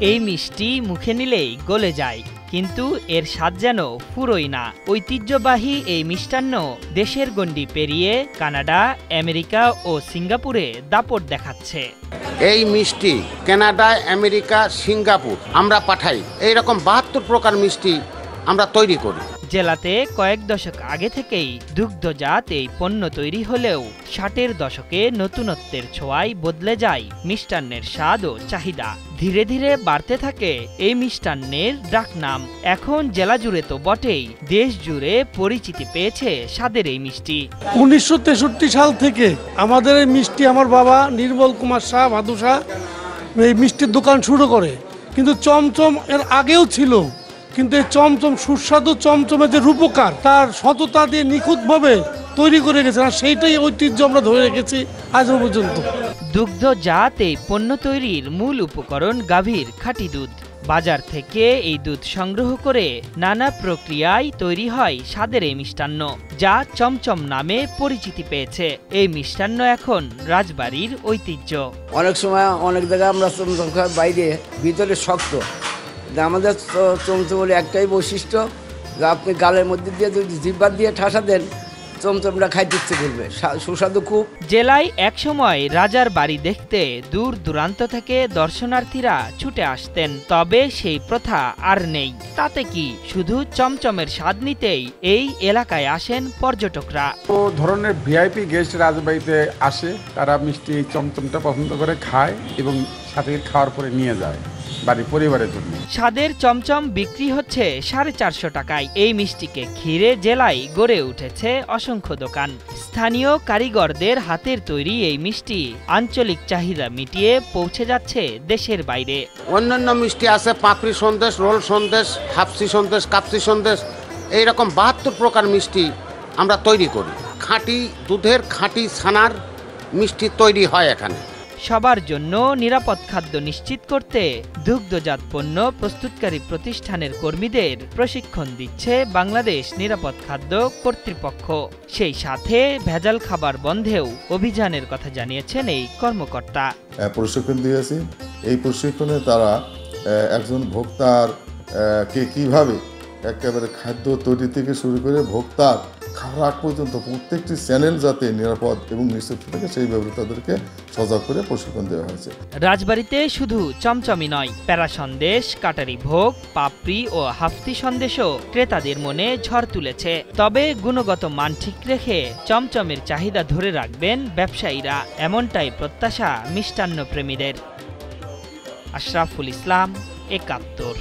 এই মিষ্টি মুখে নিলেই গলে যায়, কিন্তু এর স্বাদ যেন ফুরোয় না। ঐতিহ্যবাহী এই মিষ্টান্ন দেশের গণ্ডি পেরিয়ে কানাডা, আমেরিকা ও সিঙ্গাপুরে দাপট দেখাচ্ছে। এই মিষ্টি কানাডা, আমেরিকা, সিঙ্গাপুর আমরা পাঠাই। এইরকম ৭২ প্রকার মিষ্টি আমরা তৈরি করি। জেলাতে কয়েক দশক আগে থেকেই দুগ্ধজাত এই পণ্য তৈরি হলেও ৬০-এর দশকে নতুনত্বের ছোঁয়ায় বদলে যায় মিষ্টান্নের স্বাদ ও চাহিদা। ধীরে ধীরে বাড়তে থাকে এই মিষ্টান্নের ডাকনাম। এখন জেলা জুড়ে তো বটেই, দেশ জুড়ে পরিচিতি পেয়েছে স্বাদের এই মিষ্টি। ১৯৬৩ সাল থেকে আমাদের এই মিষ্টি আমার বাবা নির্মল কুমার শাহ ভাদুশা এই মিষ্টির দোকান শুরু করে। কিন্তু চমচম এর আগেও ছিল, কিন্তু এই চমচম সুস্বাদু চমচমের যে রূপকার তার সততা দিয়ে নিখুঁতভাবে তৈরি করে গেছে, আর সেইটাই ঐতিহ্য আমরা ধরে রেখেছি আজও পর্যন্ত। দুগ্ধজাত এই পণ্য তৈরির মূল উপকরণ গাভীর খাঁটি দুধ। বাজার থেকে এই দুধ সংগ্রহ করে নানা প্রক্রিয়ায় তৈরি হয় স্বাদের এই মিষ্টান্ন, যা চমচম নামে পরিচিতি পেয়েছে। এই মিষ্টান্ন এখন রাজবাড়ির ঐতিহ্য। অনেক সময় অনেক জায়গায় আমরা চমচম খাই বাইরে, ভিতরে শক্ত। আমাদের চমচম বলে একটাই বৈশিষ্ট্য, যে আপনি গালের মধ্যে দিয়ে যদি জিহ্বা দিয়ে ঠাসা দেন, চমচমটা খাইতে ইচ্ছে করবে, সুস্বাদু খুব। জেলায় একসময় রাজার বাড়ি দেখতে দূর দূরান্ত থেকে দর্শনার্থীরা ছুটে আসতেন, তবে সেই প্রথা আর নেই। তাতে কি, শুধু চমচমের স্বাদ নিতেই এই এলাকায় আসেন পর্যটকরা। ও ধরনের ভিআইপি গেস্ট রাজবাড়িতে আসে, তারা মিষ্টি চমচমটা পছন্দ করে খায় এবং সাথে খাওয়ার পরে নিয়ে যায় বাড়ির পরিবারের জন্য। স্বাদের চমচম বিক্রি হচ্ছে 450 টাকায়। এই মিষ্টিকে ঘিরে জেলায় গড়ে উঠেছে অসংখ্য দোকান। স্থানীয় কারিগরদের হাতের তৈরি এই মিষ্টি আঞ্চলিক চাহিদা মিটিয়ে পৌঁছে যাচ্ছে দেশের বাইরে। অন্যান্য মিষ্টি আছে, পাপড়ি সন্দেশ, রোল সন্দেশ, হাফসি সন্দেশ, কাপসি সন্দেশ, এইরকম ৭২ প্রকার মিষ্টি আমরা তৈরি করি। খাঁটি দুধের খাঁটি ছানার মিষ্টি তৈরি হয় এখানে। সবার জন্য নিরাপদ খাদ্য নিশ্চিত করতে দুগ্ধজাত পণ্য প্রস্তুতকারী প্রতিষ্ঠানের কর্মীদের প্রশিক্ষণ দিচ্ছে বাংলাদেশ নিরাপদ খাদ্য কর্তৃপক্ষ। সেই সাথে ভেজাল খাবার বন্ধেও অভিযানের কথা জানিয়েছেন এই কর্মকর্তা। প্রশিক্ষণ দিয়েছি। এই প্রশিক্ষণে তারা একজন ভোক্তার কে কিভাবে একেবারে খাদ্য তৈরি থেকে শুরু করে ভোক্তার খাওয়ার আগ পর্যন্ত প্রত্যেকটি চ্যানেল যাতে নিরাপদ এবং নিশ্চিত থাকে সেই ব্যাপারে তাদেরকে সজাগ করে প্রশিক্ষণ দেওয়া হয়েছে। রাজবাড়িতে শুধু চমচমই নয়, প্যারা সন্দেশ, কাটারি ভোগ, পাপড়ি ও হাফতি সন্দেশও ক্রেতাদের মনে ঝড় তুলেছে। তবে গুণগত মান ঠিক রেখে চমচমের চাহিদা ধরে রাখবেন ব্যবসায়ীরা, এমনটাই প্রত্যাশা মিষ্টান্ন প্রেমীদের। আশরাফুল ইসলাম, ৭১।